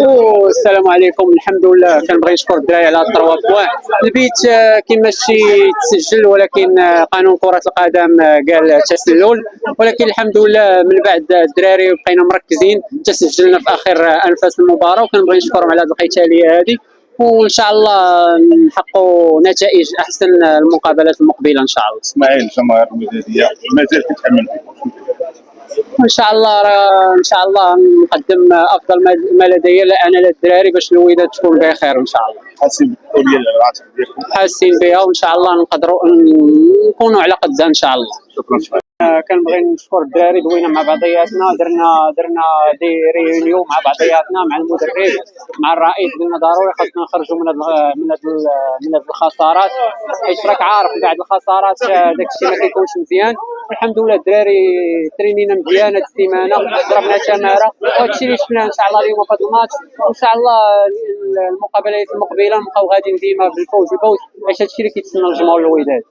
والسلام عليكم. الحمد لله، كنبغي نشكر الدراري على 3 بوان. البيت كما شي تسجل، ولكن قانون كرة القدم قال تسلل، ولكن الحمد لله من بعد الدراري بقينا مركزين تسجلنا في اخر انفاس المباراة، وكنبغي نشكرهم على هذه القتالية هذه، وان شاء الله نحققوا نتائج احسن المقابلات المقبله ان شاء الله. اسماعيل، الجماهير الوداديه مازال كتامن فيكم، ان شاء الله ان شاء الله نقدم افضل ما لدي انا للدراري باش الوداد تكون بخير ان شاء الله. حاسين بالمسؤوليه اللي العاتق ديالكم؟ حاسين بها، وان شاء الله نقدروا نكونوا على قدها ان شاء الله. شكرا. كنبغي نشكر الدراري، دوينا مع بعضياتنا، درنا دي ريونيون مع بعضياتنا، مع المدرب مع الرئيس، قلنا ضروري خاصنا نخرجوا من هاد الخسارات، حيت راك عارف بعد الخسارات داك الشيء ما كيكونش مزيان. الحمد لله الدراري ترينينا مزيان هاد السيمانه، ضربنا تماره، وهذا الشيء اللي شفناه ان شاء الله اليوم في هذا الماتش. وان شاء الله المقابلات المقبله نبقاو غاديين ديما بالفوز، حيت هذا الشيء اللي كيتسنى الجمهور الوداد.